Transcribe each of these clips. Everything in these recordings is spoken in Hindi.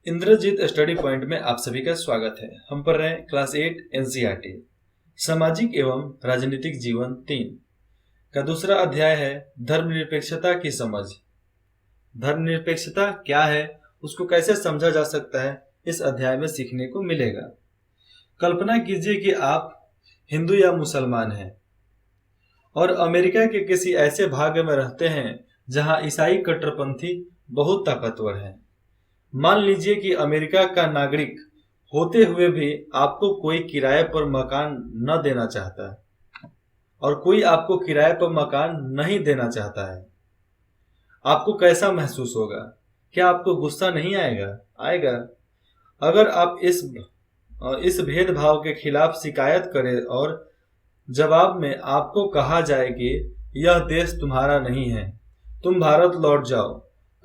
इंद्रजीत स्टडी पॉइंट में आप सभी का स्वागत है। हम पढ़ रहे हैं क्लास 8 एनसीईआरटी सामाजिक एवं राजनीतिक जीवन 3 का दूसरा अध्याय है धर्मनिरपेक्षता की समझ। धर्मनिरपेक्षता क्या है, उसको कैसे समझा जा सकता है, इस अध्याय में सीखने को मिलेगा। कल्पना कीजिए कि आप हिंदू या मुसलमान हैं और अमेरिका के किसी ऐसे भाग में रहते हैं जहां ईसाई कट्टरपंथी बहुत ताकतवर हैं। मान लीजिए कि अमेरिका का नागरिक होते हुए भी आपको कोई किराए पर मकान न देना चाहता है और कोई आपको किराए पर मकान नहीं देना चाहता है। आपको कैसा महसूस होगा? क्या आपको गुस्सा नहीं आएगा? आएगा। अगर आप इस भेदभाव के खिलाफ शिकायत करें और जवाब में आपको कहा जाए कि यह देश तुम्हारा नहीं है, तुम भारत लौट जाओ,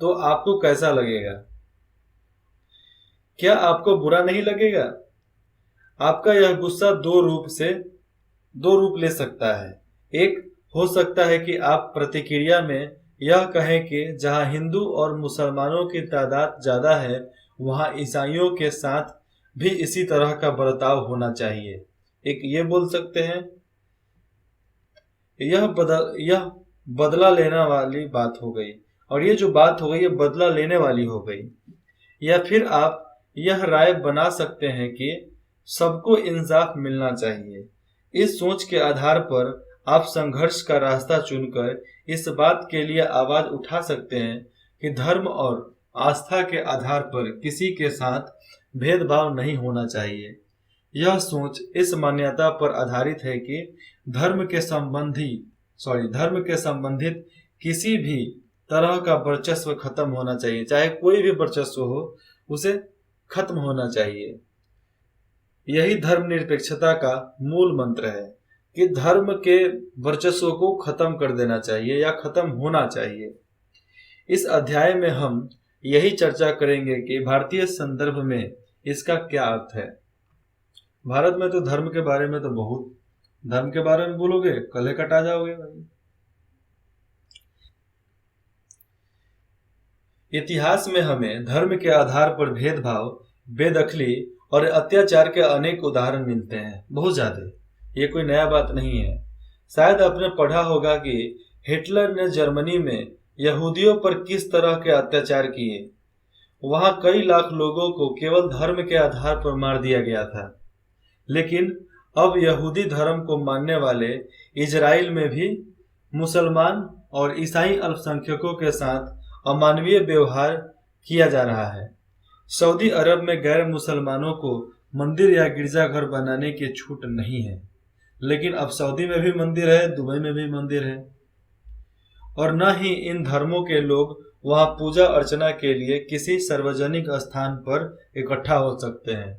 तो आपको कैसा लगेगा? क्या आपको बुरा नहीं लगेगा? आपका यह गुस्सा दो रूप ले सकता है। एक हो सकता है कि आप प्रतिक्रिया में यह कहें कि जहां हिंदू और मुसलमानों की तादाद ज्यादा है, वहां ईसाइयों के साथ भी इसी तरह का बर्ताव होना चाहिए। एक ये बोल सकते हैं, यह बदला लेने वाली बात हो गई, और ये जो बात हो गई ये बदला लेने वाली हो गई। या फिर आप यह राय बना सकते हैं कि सबको इंसाफ मिलना चाहिए। इस सोच के आधार पर आप संघर्ष का रास्ता चुनकर इस बात के लिए आवाज उठा सकते हैं कि धर्म और आस्था के आधार पर किसी के साथ भेदभाव नहीं होना चाहिए। यह सोच इस मान्यता पर आधारित है कि धर्म के संबंधित किसी भी तरह का वर्चस्व खत्म होना चाहिए। चाहे कोई भी वर्चस्व हो, उसे खत्म होना चाहिए। यही धर्मनिरपेक्षता का मूल मंत्र है कि धर्म के वर्चस्व को खत्म कर देना चाहिए या खत्म होना चाहिए। इस अध्याय में हम यही चर्चा करेंगे कि भारतीय संदर्भ में इसका क्या अर्थ है। भारत में तो धर्म के बारे में धर्म के बारे में बोलोगे कल्हे कटा जाओगे भाई। इतिहास में हमें धर्म के आधार पर भेदभाव, बेदखली और अत्याचार के अनेक उदाहरण मिलते हैं, बहुत ज्यादा। ये कोई नया बात नहीं है। शायद आपने पढ़ा होगा कि हिटलर ने जर्मनी में यहूदियों पर किस तरह के अत्याचार किए। वहां कई लाख लोगों को केवल धर्म के आधार पर मार दिया गया था। लेकिन अब यहूदी धर्म को मानने वाले इजराइल में भी मुसलमान और ईसाई अल्पसंख्यकों के साथ अमानवीय व्यवहार किया जा रहा है। सऊदी अरब में गैर मुसलमानों को मंदिर या गिरजाघर बनाने की छूट नहीं है, लेकिन अब सऊदी में भी मंदिर है, दुबई में भी मंदिर है, और न ही इन धर्मों के लोग वहां पूजा अर्चना के लिए किसी सार्वजनिक स्थान पर इकट्ठा हो सकते हैं।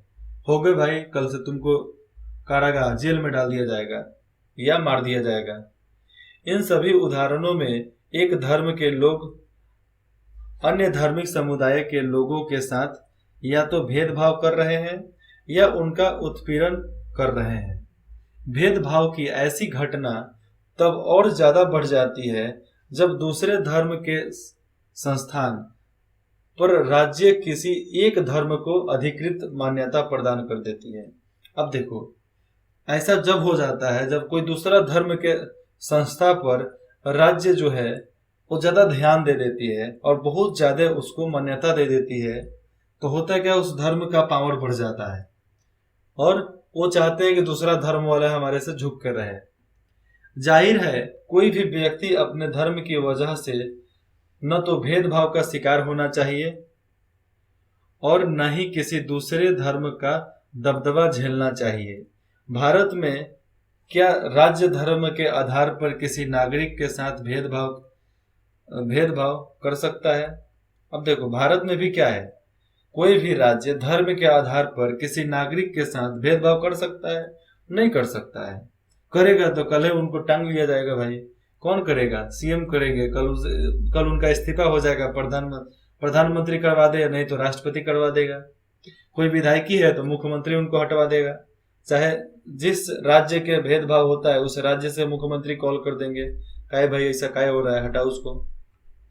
हो गए भाई, कल से तुमको कारागार जेल में डाल दिया जाएगा या मार दिया जाएगा। इन सभी उदाहरणों में एक धर्म के लोग अन्य धार्मिक समुदाय के लोगों के साथ या तो भेदभाव कर रहे हैं या उनका उत्पीड़न कर रहे हैं। भेदभाव की ऐसी घटना तब और ज्यादा बढ़ जाती है जब दूसरे धर्म के संस्थान पर राज्य किसी एक धर्म को अधिकृत मान्यता प्रदान कर देती है। अब देखो, ऐसा जब हो जाता है जब कोई दूसरा धर्म के संस्था पर राज्य जो है वो ज्यादा ध्यान दे देती है और बहुत ज्यादा उसको मान्यता दे देती है, तो होता क्या, उस धर्म का पावर बढ़ जाता है और वो चाहते हैं कि दूसरा धर्म वाला हमारे से झुक कर रहे। जाहिर है कोई भी व्यक्ति अपने धर्म की वजह से न तो भेदभाव का शिकार होना चाहिए और न ही किसी दूसरे धर्म का दबदबा झेलना चाहिए। भारत में क्या राज्य धर्म के आधार पर किसी नागरिक के साथ भेदभाव कर सकता है? अब देखो, भारत में भी क्या है, कोई भी राज्य धर्म के आधार पर किसी नागरिक के साथ भेदभाव कर सकता है? नहीं कर सकता है। करेगा तो कल उनको टांग लिया जाएगा भाई। कौन करेगा? सीएम करेंगे, कल उनका इस्तीफा हो जाएगा, प्रधानमंत्री करवा देगा, नहीं तो राष्ट्रपति करवा देगा। कोई विधायकी है तो मुख्यमंत्री उनको हटवा देगा। चाहे जिस राज्य के भेदभाव होता है उस राज्य से मुख्यमंत्री कॉल कर देंगे, काहे भाई ऐसा काहे हो रहा है, हटाओ उसको,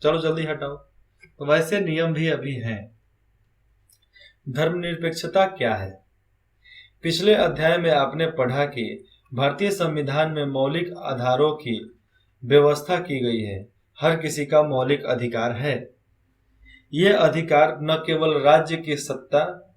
चलो जल्दी हटाओ। तो वैसे नियम भी अभी हैं। धर्मनिरपेक्षता क्या है? पिछले अध्याय में आपने पढ़ा कि भारतीय संविधान में मौलिक आधारों की व्यवस्था की गई है। हर किसी का मौलिक अधिकार है। ये अधिकार न केवल राज्य की सत्ता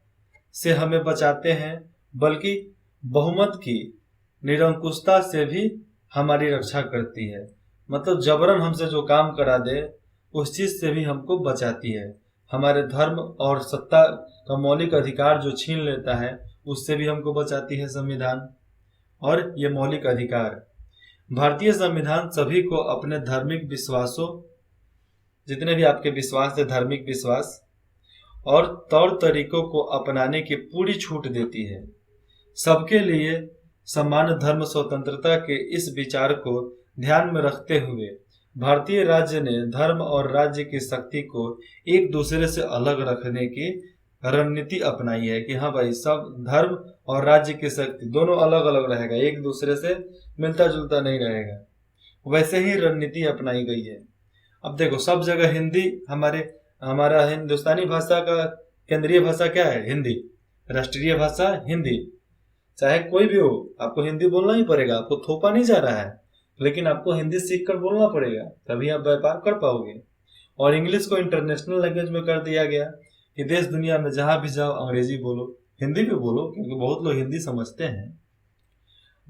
से हमें बचाते हैं, बल्कि बहुमत की निरंकुशता से भी हमारी रक्षा करती है। मतलब जबरन हमसे जो काम करा दे उस चीज से भी हमको बचाती है। हमारे धर्म और सत्ता का मौलिक अधिकार जो छीन लेता है उससे भी हमको बचाती है संविधान। और ये मौलिक अधिकार, भारतीय संविधान सभी को अपने धार्मिक विश्वासों, जितने भी आपके विश्वास है, धार्मिक विश्वास और तौर तरीकों को अपनाने की पूरी छूट देती है। सबके लिए समान धर्म स्वतंत्रता के इस विचार को ध्यान में रखते हुए भारतीय राज्य ने धर्म और राज्य की शक्ति को एक दूसरे से अलग रखने की रणनीति अपनाई है कि हाँ भाई, सब धर्म और राज्य की शक्ति दोनों अलग अलग रहेगा, एक दूसरे से मिलता जुलता नहीं रहेगा। वैसे ही रणनीति अपनाई गई है। अब देखो, सब जगह हिंदी, हमारा हिंदुस्तानी भाषा का केंद्रीय भाषा क्या है? हिंदी। राष्ट्रीय भाषा हिंदी। चाहे कोई भी हो, आपको हिंदी बोलना ही पड़ेगा। आपको थोपा नहीं जा रहा है, लेकिन आपको हिंदी सीख कर बोलना पड़ेगा, तभी आप व्यापार कर पाओगे। और इंग्लिश को इंटरनेशनल लैंग्वेज में कर दिया गया कि देश दुनिया में जहां भी जाओ अंग्रेजी बोलो, हिंदी भी बोलो, क्योंकि बहुत लोग हिंदी समझते हैं।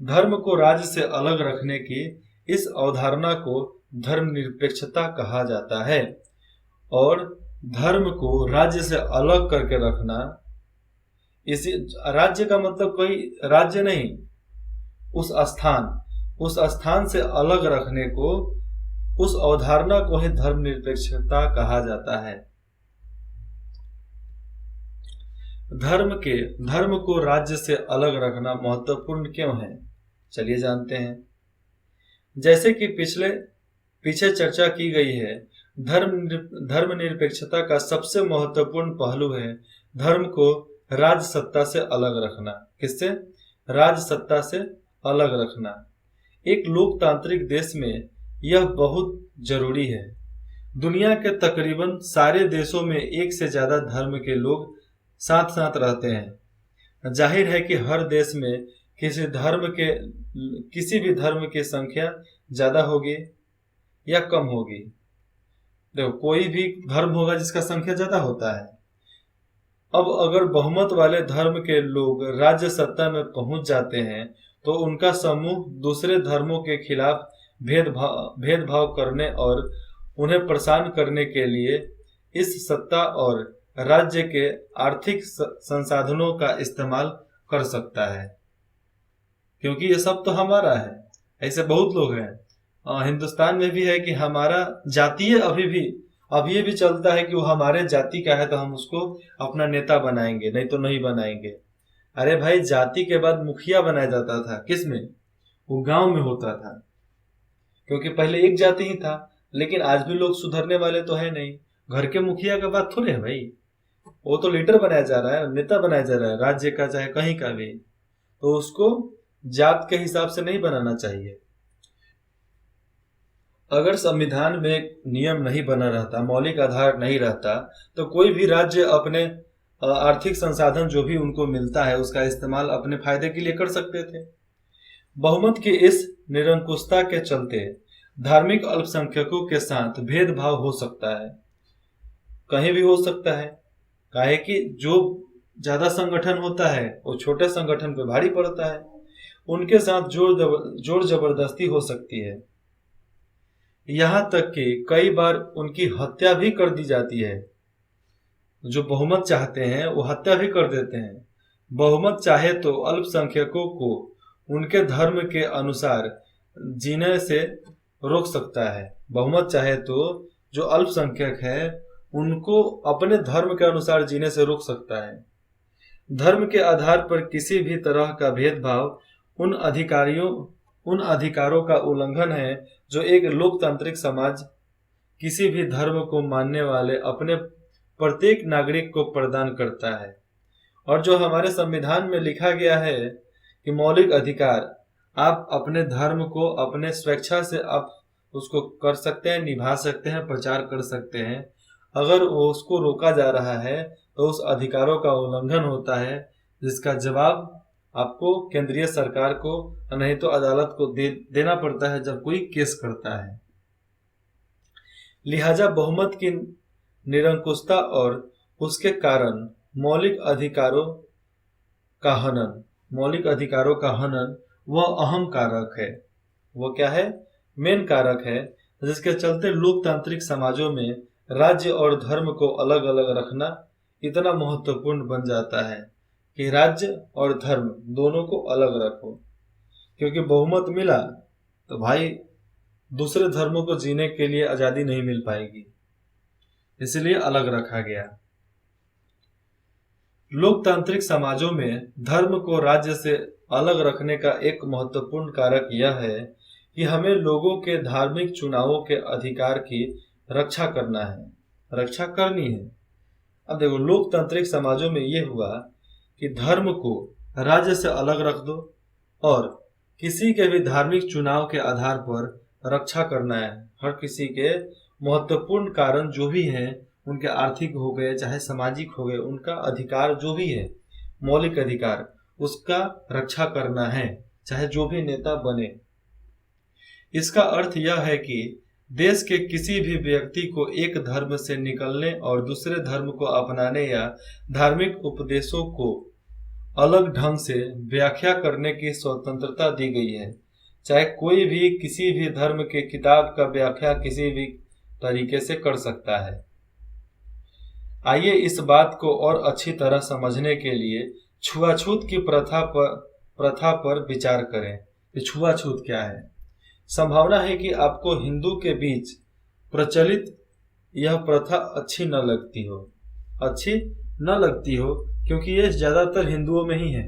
धर्म को राज्य से अलग रखने की इस अवधारणा को धर्मनिरपेक्षता कहा जाता है। और धर्म को राज्य से अलग करके रखना, इसी राज्य का मतलब कोई राज्य नहीं, उस स्थान से अलग रखने को, उस अवधारणा को ही धर्मनिरपेक्षता कहा जाता है। धर्म को राज्य से अलग रखना महत्वपूर्ण क्यों है? चलिए जानते हैं। जैसे कि पीछे चर्चा की गई है, धर्मनिरपेक्षता का सबसे महत्वपूर्ण पहलू है धर्म को राज सत्ता से अलग रखना। किससे? राज सत्ता से अलग रखना। एक लोकतांत्रिक देश में यह बहुत जरूरी है। दुनिया के तकरीबन सारे देशों में एक से ज्यादा धर्म के लोग साथ साथ रहते हैं। जाहिर है कि हर देश में किसी भी धर्म की संख्या ज्यादा होगी या कम होगी। देखो, कोई भी धर्म होगा जिसका संख्या ज्यादा होता है। अब अगर बहुमत वाले धर्म के लोग राज्य सत्ता में पहुंच जाते हैं तो उनका समूह दूसरे धर्मों के खिलाफ भेदभाव करने और उन्हें परेशान करने के लिए इस सत्ता और राज्य के आर्थिक संसाधनों का इस्तेमाल कर सकता है, क्योंकि ये सब तो हमारा है। ऐसे बहुत लोग हैं, हिंदुस्तान में भी है कि हमारा जातीय अभी भी चलता है कि वो हमारे जाति का है तो हम उसको अपना नेता बनाएंगे, नहीं तो नहीं बनाएंगे। अरे भाई, जाति के बाद मुखिया बनाया जाता था। किसमें? वो गांव में होता था, क्योंकि पहले एक जाति ही था। लेकिन आज भी लोग सुधरने वाले तो है नहीं। घर के मुखिया का बात थोड़े है भाई, वो तो लीडर बनाया जा रहा है, नेता बनाया जा रहा है, राज्य का चाहे कहीं का भी। तो उसको जात के हिसाब से नहीं बनाना चाहिए। अगर संविधान में नियम नहीं बना रहता, मौलिक आधार नहीं रहता, तो कोई भी राज्य अपने आर्थिक संसाधन जो भी उनको मिलता है उसका इस्तेमाल अपने फायदे के लिए कर सकते थे। बहुमत की इस निरंकुशता के चलते धार्मिक अल्पसंख्यकों के साथ भेदभाव हो सकता है, कहीं भी हो सकता है। काहे कि जो ज्यादा संगठन होता है वो छोटे संगठन पे भारी पड़ता है, उनके साथ जोर जबरदस्ती हो सकती है। यहाँ तक कि कई बार उनकी हत्या भी कर दी जाती है। जो बहुमत चाहते हैं वो हत्या भी कर देते हैं। बहुमत चाहे तो अल्पसंख्यकों को उनके धर्म के अनुसार जीने से रोक सकता है। बहुमत चाहे तो जो अल्पसंख्यक है उनको अपने धर्म के अनुसार जीने से रोक सकता है। धर्म के आधार पर किसी भी तरह का भेदभाव उन अधिकारों का उल्लंघन है जो एक लोकतांत्रिक समाज किसी भी धर्म को मानने वाले अपने प्रत्येक नागरिक को प्रदान करता है। और जो हमारे संविधान में लिखा गया है कि मौलिक अधिकार, आप अपने धर्म को अपने स्वेच्छा से आप उसको कर सकते हैं, निभा सकते हैं, प्रचार कर सकते हैं। अगर उसको रोका जा रहा है तो उस अधिकारों का उल्लंघन होता है, जिसका जवाब आपको केंद्रीय सरकार को नहीं तो अदालत को देना पड़ता है जब कोई केस करता है। लिहाजा बहुमत की निरंकुशता और उसके कारण मौलिक अधिकारों का हनन वह अहम कारक है। वो क्या है? मेन कारक है, जिसके चलते लोकतांत्रिक समाजों में राज्य और धर्म को अलग अलग रखना इतना महत्वपूर्ण बन जाता है कि राज्य और धर्म दोनों को अलग रखो, क्योंकि बहुमत मिला तो भाई दूसरे धर्मों को जीने के लिए आजादी नहीं मिल पाएगी, इसलिए अलग रखा गया। लोकतांत्रिक समाजों में धर्म को राज्य से अलग रखने का एक महत्वपूर्ण कारक यह है कि हमें लोगों के धार्मिक चुनावों के अधिकार की रक्षा करनी है। अब देखो, लोकतांत्रिक समाजों में यह हुआ कि धर्म को राज्य से अलग रख दो और किसी के भी धार्मिक चुनाव के आधार पर रक्षा करना है। हर किसी के महत्वपूर्ण कारण जो भी हैं, उनके आर्थिक हो गए चाहे सामाजिक हो गए, उनका अधिकार जो भी है, मौलिक अधिकार, उसका रक्षा करना है, चाहे जो भी नेता बने। इसका अर्थ यह है कि देश के किसी भी व्यक्ति को एक धर्म से निकलने और दूसरे धर्म को अपनाने या धार्मिक उपदेशों को अलग ढंग से व्याख्या करने की स्वतंत्रता दी गई है। चाहे कोई भी किसी भी धर्म के किताब का व्याख्या किसी भी तरीके से कर सकता है। आइए इस बात को और अच्छी तरह समझने के लिए छुआछूत की प्रथा पर विचार करें कि छुआछूत क्या है। संभावना है कि आपको हिंदू के बीच प्रचलित यह प्रथा अच्छी न लगती हो क्योंकि यह ज्यादातर हिंदुओं में ही है।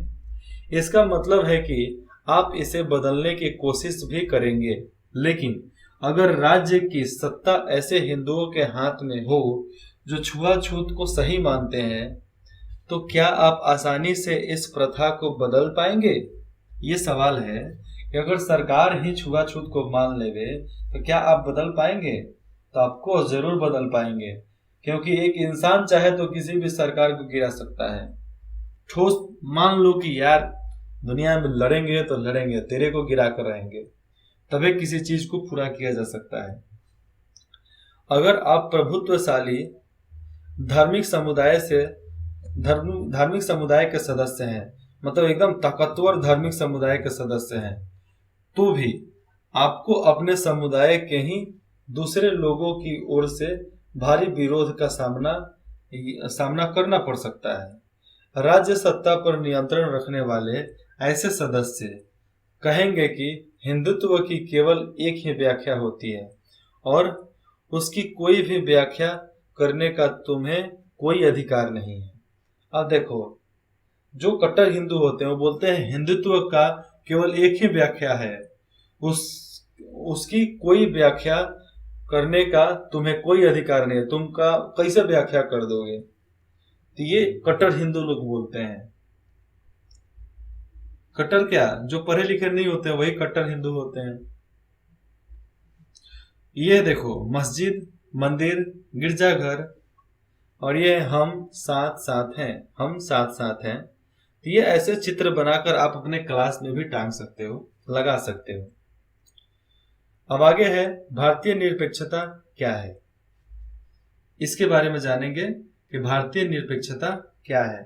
इसका मतलब है कि आप इसे बदलने की कोशिश भी करेंगे, लेकिन अगर राज्य की सत्ता ऐसे हिंदुओं के हाथ में हो जो छुआछूत को सही मानते हैं, तो क्या आप आसानी से इस प्रथा को बदल पाएंगे? ये सवाल है कि अगर सरकार ही छुआछूत को मान लेवे तो क्या आप बदल पाएंगे? तो आपको जरूर बदल पाएंगे, क्योंकि एक इंसान चाहे तो किसी भी सरकार को गिरा सकता है। ठोस मान लो कि यार दुनिया में लड़ेंगे तो लड़ेंगे, तेरे को गिरा कर रहेंगे, तभी किसी चीज को पूरा किया जा सकता है। अगर आप प्रभुत्वशाली धार्मिक समुदाय के सदस्य हैं, मतलब एकदम ताकतवर धार्मिक समुदाय के सदस्य हैं, तो भी आपको अपने समुदाय के ही दूसरे लोगों की ओर से भारी विरोध का सामना करना पड़ सकता है। राज्य सत्ता पर नियंत्रण रखने वाले ऐसे सदस्य कहेंगे कि हिंदुत्व की केवल एक ही व्याख्या होती है और उसकी कोई भी व्याख्या करने का तुम्हें कोई अधिकार नहीं है। अब देखो, जो कट्टर हिंदू होते हैं वो बोलते हैं हिंदुत्व का केवल एक ही व्याख्या है, उसकी कोई व्याख्या करने का तुम्हें कोई अधिकार नहीं है, तुम का कैसे व्याख्या कर दोगे? तो ये कट्टर हिंदू लोग बोलते हैं। कट्टर क्या? जो पढ़े लिखे नहीं होते हैं वही कट्टर हिंदू होते हैं। ये देखो, मस्जिद, मंदिर, गिरजाघर, और ये हम साथ साथ हैं। तो ये ऐसे चित्र बनाकर आप अपने क्लास में भी टांग सकते हो, लगा सकते हो। अब आगे है भारतीय निरपेक्षता क्या है। इसके बारे में जानेंगे कि भारतीय निरपेक्षता क्या है।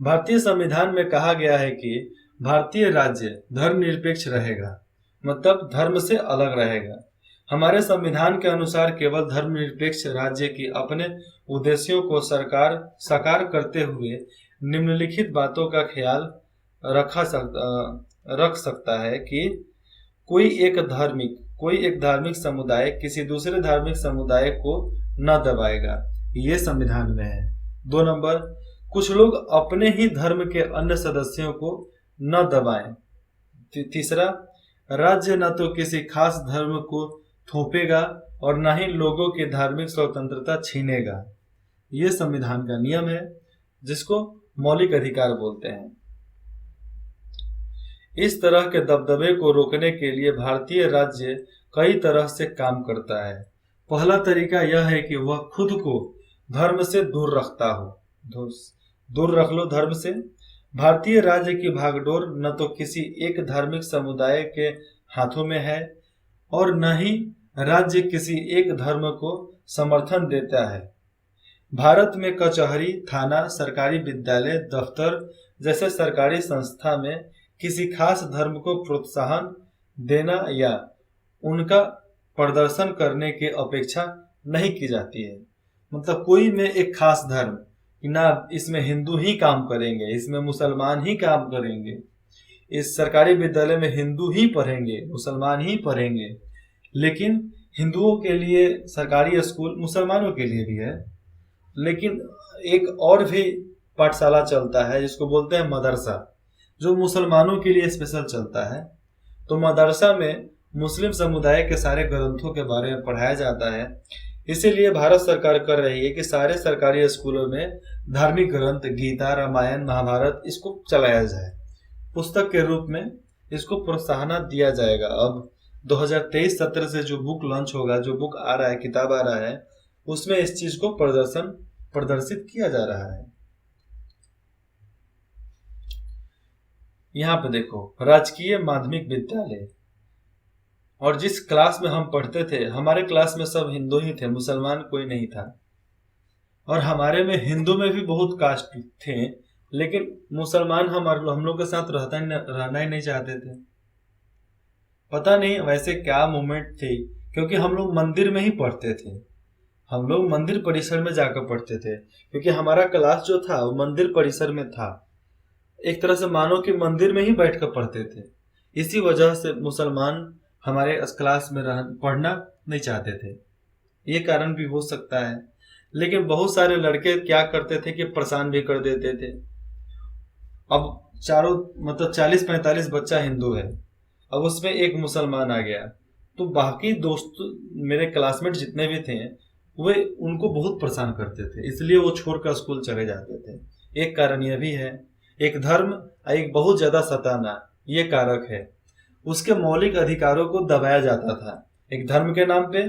भारतीय संविधान में कहा गया है कि भारतीय राज्य धर्मनिरपेक्ष रहेगा, मतलब धर्म से अलग रहेगा। हमारे संविधान के अनुसार केवल धर्मनिरपेक्ष राज्य की अपने उद्देश्यों को साकार करते हुए निम्नलिखित बातों का ख्याल रख सकता है कि कोई एक धार्मिक समुदाय किसी दूसरे धार्मिक समुदाय को न दबाएगा। ये संविधान में है। 2 नंबर, कुछ लोग अपने ही धर्म के अन्य सदस्यों को न दबाएं। तीसरा, राज्य न तो किसी खास धर्म को थोपेगा और न ही लोगों की धार्मिक स्वतंत्रता छीनेगा। ये संविधान का नियम है, जिसको मौलिक अधिकार बोलते हैं। इस तरह के दबदबे को रोकने के लिए भारतीय राज्य कई तरह से काम करता है। पहला तरीका यह है कि वह खुद को धर्म से दूर रखता हो। दूर रख लो धर्म से। भारतीय राज्य की भागडोर न तो किसी एक धार्मिक समुदाय के हाथों में है और न ही राज्य किसी एक धर्म को समर्थन देता है। भारत में कचहरी, थाना, सरकारी विद्यालय, दफ्तर जैसे सरकारी संस्था में किसी खास धर्म को प्रोत्साहन देना या उनका प्रदर्शन करने की अपेक्षा नहीं की जाती है। मतलब कोई में एक खास धर्म कि ना इसमें हिंदू ही काम करेंगे, इसमें मुसलमान ही काम करेंगे, इस सरकारी विद्यालय में हिंदू ही पढ़ेंगे, मुसलमान ही पढ़ेंगे। लेकिन हिंदुओं के लिए सरकारी स्कूल, मुसलमानों के लिए भी है, लेकिन एक और भी पाठशाला चलता है जिसको बोलते हैं मदरसा, जो मुसलमानों के लिए स्पेशल चलता है। तो मदरसा में मुस्लिम समुदाय के सारे ग्रंथों के बारे में पढ़ाया जाता है। इसीलिए भारत सरकार कर रही है कि सारे सरकारी स्कूलों में धार्मिक ग्रंथ गीता, रामायण, महाभारत इसको चलाया जाए, पुस्तक के रूप में इसको प्रोत्साहन दिया जाएगा। अब 2023-17 से जो बुक लॉन्च होगा, जो बुक आ रहा है, किताब आ रहा है, उसमें इस चीज को प्रदर्शित किया जा रहा है। यहाँ पे देखो, राजकीय माध्यमिक विद्यालय, और जिस क्लास में हम पढ़ते थे, हमारे क्लास में सब हिंदू ही थे, मुसलमान कोई नहीं था। और हमारे में हिंदू में भी बहुत कास्ट थे, लेकिन मुसलमान हम लोग के साथ रहना ही नहीं चाहते थे। पता नहीं वैसे क्या मूवमेंट थी, क्योंकि हम लोग मंदिर में ही पढ़ते थे, हम लोग मंदिर परिसर में जाकर पढ़ते थे, क्योंकि हमारा क्लास जो था वो मंदिर परिसर में था। एक तरह से मानो कि मंदिर में ही बैठकर पढ़ते थे। इसी वजह से मुसलमान हमारे क्लास में पढ़ना नहीं चाहते थे, ये कारण भी हो सकता है। लेकिन बहुत सारे लड़के क्या करते थे कि परेशान भी कर देते थे। अब चारों मतलब 40-45 बच्चा हिंदू है, अब उसमें एक मुसलमान आ गया, तो बाकी दोस्त मेरे क्लासमेट जितने भी थे वे उनको बहुत परेशान करते थे, इसलिए वो छोड़कर स्कूल चले जाते थे। एक कारण यह भी है, एक धर्म एक बहुत ज्यादा सताना ये कारक है। उसके मौलिक अधिकारों को दबाया जाता था, एक धर्म के नाम पे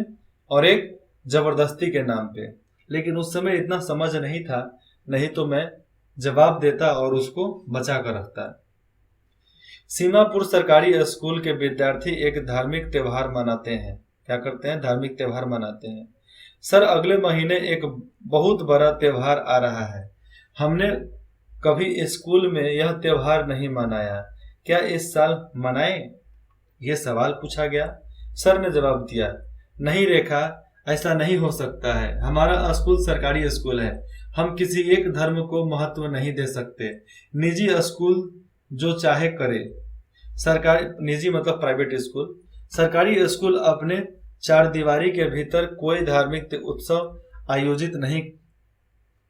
और एक जबरदस्ती के नाम पे। लेकिन उस समय इतना समझ नहीं था, नहीं तो मैं जवाब देता और उसको बचा कर रखता। सीमापुर सरकारी स्कूल के विद्यार्थी एक धार्मिक त्योहार मनाते हैं। क्या करते हैं? धार्मिक त्योहार मनाते हैं। सर, अगले महीने एक बहुत बड़ा त्योहार आ रहा है, हमने कभी स्कूल में यह त्योहार नहीं मनाया, क्या इस साल मनाएं? यह सवाल पूछा गया। सर ने जवाब दिया, नहीं रेखा, ऐसा नहीं हो सकता है, हमारा स्कूल सरकारी स्कूल है, हम किसी एक धर्म को महत्व नहीं दे सकते। निजी स्कूल जो चाहे करे, सरकारी, निजी मतलब प्राइवेट स्कूल, सरकारी स्कूल अपने चार दीवारी के भीतर कोई धार्मिक उत्सव आयोजित नहीं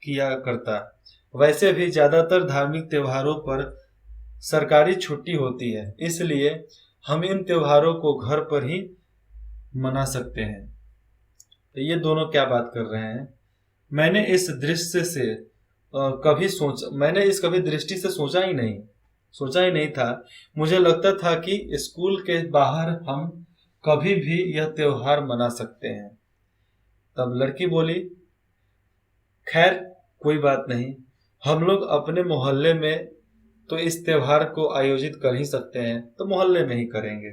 किया करता। वैसे भी ज्यादातर धार्मिक त्योहारों पर सरकारी छुट्टी होती है, इसलिए हम इन त्योहारों को घर पर ही मना सकते हैं। तो ये दोनों क्या बात कर रहे हैं? मैंने इस दृष्टि से कभी दृष्टि से सोचा ही नहीं था। मुझे लगता था कि स्कूल के बाहर हम कभी भी यह त्योहार मना सकते हैं। तब लड़की बोली, खैर कोई बात नहीं, हम लोग अपने मोहल्ले में तो इस त्योहार को आयोजित कर ही सकते हैं, तो मोहल्ले में ही करेंगे।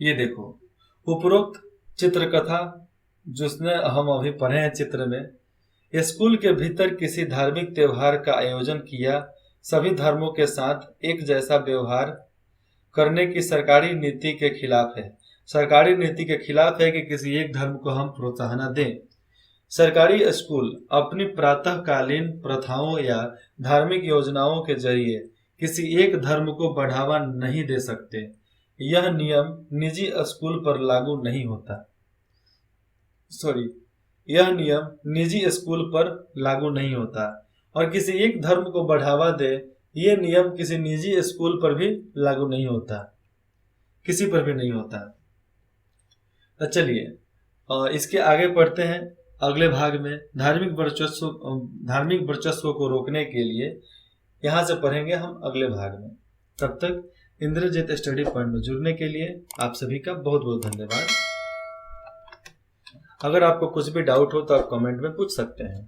ये देखो, उपरोक्त चित्रकथा जिसने हम अभी पढ़े हैं चित्र में, स्कूल के भीतर किसी धार्मिक त्योहार का आयोजन किया सभी धर्मों के साथ एक जैसा व्यवहार करने की सरकारी नीति के खिलाफ है। सरकारी नीति के खिलाफ है कि किसी एक धर्म को हम प्रोत्साहन दें। सरकारी स्कूल अपनी प्रातःकालीन प्रथाओं या धार्मिक योजनाओं के जरिए किसी एक धर्म को बढ़ावा नहीं दे सकते। यह नियम निजी स्कूल पर लागू नहीं होता। यह नियम निजी स्कूल पर लागू नहीं होता और किसी एक धर्म को बढ़ावा दे, यह नियम किसी निजी स्कूल पर भी लागू नहीं होता, किसी पर भी नहीं होता। तो चलिए इसके आगे पढ़ते हैं। अगले भाग में धार्मिक वर्चस्व को रोकने के लिए यहाँ से पढ़ेंगे हम अगले भाग में। तब तक इंद्रजीत स्टडी पॉइंट में जुड़ने के लिए आप सभी का बहुत बहुत धन्यवाद। अगर आपको कुछ भी डाउट हो तो आप कमेंट में पूछ सकते हैं।